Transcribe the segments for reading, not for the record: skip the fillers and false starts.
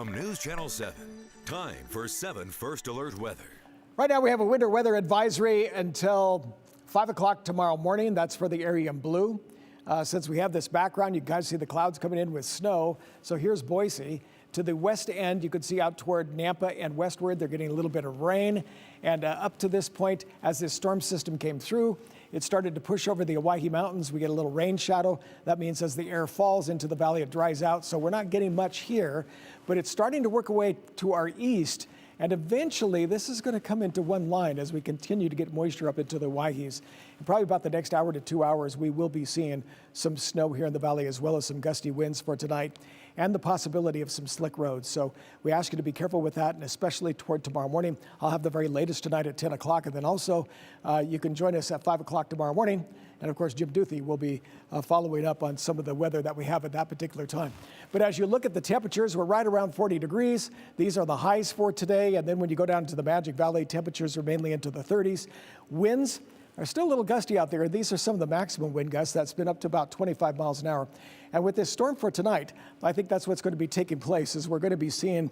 From News Channel 7, time for 7 First Alert weather. Right now we have a winter weather advisory until 5 o'clock tomorrow morning. That's for the area in blue. Since we have this background, you guys see the clouds coming in with snow. So here's Boise. To the west end, you can see out toward Nampa and westward, they're getting a little bit of rain. And up to this point, as this storm system came through, it started to push over the Owyhee Mountains. We get a little rain shadow. That means as the air falls into the valley, it dries out. So we're not getting much here, but it's starting to work away to our east. And eventually, this is going to come into one line as we continue to get moisture up into the Owyhees. And probably about the next hour to 2 hours, we will be seeing some snow here in the valley, as well as some gusty winds for tonight, and the possibility of some slick roads. So we ask you to be careful with that, and especially toward tomorrow morning. I'll have the very latest tonight at 10 o'clock, and then also you can join us at 5 o'clock tomorrow morning. And of course, Jim Duthie will be following up on some of the weather that we have at that particular time. But as you look at the temperatures, we're right around 40 degrees. These are the highs for today. And then when you go down to the Magic Valley, temperatures are mainly into the 30s. Winds are still a little gusty out there. These are some of the maximum wind gusts. That's been up to about 25 miles an hour. And with this storm for tonight, I think that's what's going to be taking place, is we're going to be seeing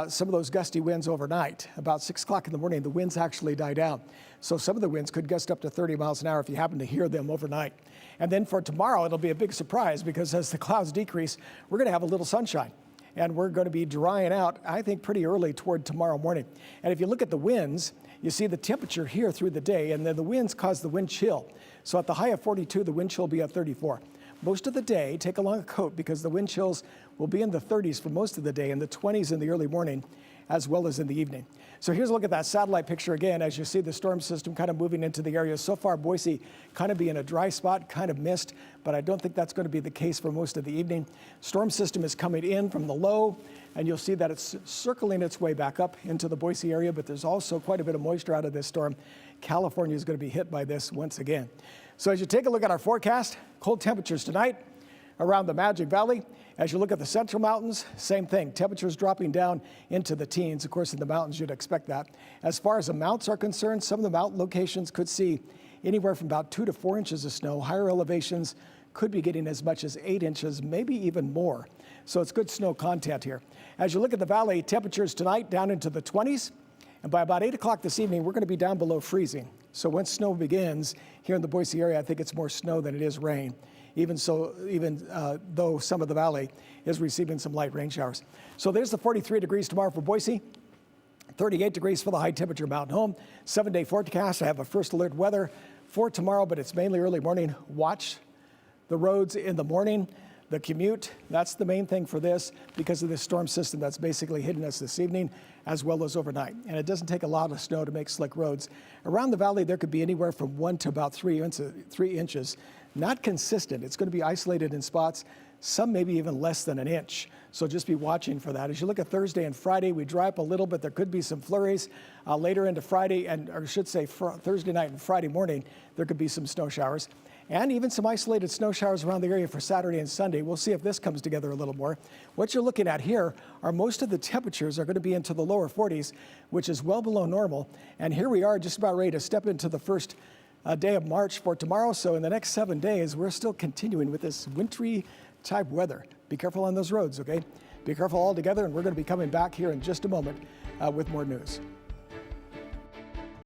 some of those gusty winds overnight. About 6 o'clock in the morning, the winds actually die down. So some of the winds could gust up to 30 miles an hour if you happen to hear them overnight. And then for tomorrow, it'll be a big surprise, because as the clouds decrease, we're going to have a little sunshine. And we're going to be drying out, I think, pretty early toward tomorrow morning. And if you look at the winds, you see the temperature here through the day, and then the winds cause the wind chill. So at the high of 42, the wind chill will be at 34. Most of the day, take along a coat, because the wind chills will be in the 30s for most of the day, and the 20s in the early morning, as well as in the evening. So here's a look at that satellite picture again, as you see the storm system kind of moving into the area. So far, Boise kind of being a dry spot, kind of mist, but I don't think that's going to be the case for most of the evening. Storm system is coming in from the low, and you'll see that it's circling its way back up into the Boise area, but there's also quite a bit of moisture out of this storm. California is going to be hit by this once again. So as you take a look at our forecast, cold temperatures tonight around the Magic Valley. As you look at the Central Mountains, same thing. Temperatures dropping down into the teens. Of course, in the mountains, you'd expect that. As far as the mounts are concerned, some of the mountain locations could see anywhere from about 2 to 4 inches of snow. Higher elevations could be getting as much as 8 inches, maybe even more. So it's good snow content here. As you look at the valley, temperatures tonight down into the 20s. And by about 8 o'clock this evening, we're going to be down below freezing. So once snow begins here in the Boise area, I think it's more snow than it is rain. Even though some of the valley is receiving some light rain showers. So there's the 43 degrees tomorrow for Boise, 38 degrees for the high temperature Mountain Home. 7-day forecast. I have a first alert weather for tomorrow, but it's mainly early morning. Watch the roads in the morning. The commute, that's the main thing for this, because of this storm system that's basically hitting us this evening, as well as overnight. And it doesn't take a lot of snow to make slick roads. Around the valley, there could be anywhere from 1 to about 3 inches. Not consistent. It's going to be isolated in spots, some maybe even less than an inch. So just be watching for that. As you look at Thursday and Friday, we dry up a little bit. There could be some flurries later into Friday, or I should say Thursday night and Friday morning, there could be some snow showers. And even some isolated snow showers around the area for Saturday and Sunday. We'll see if this comes together a little more. What you're looking at here are most of the temperatures are going to be into the lower 40s, which is well below normal. And here we are just about ready to step into the first day of March for tomorrow. So in the next 7 days, we're still continuing with this wintry type weather. Be careful on those roads, okay? Be careful all together, and we're going to be coming back here in just a moment with more news.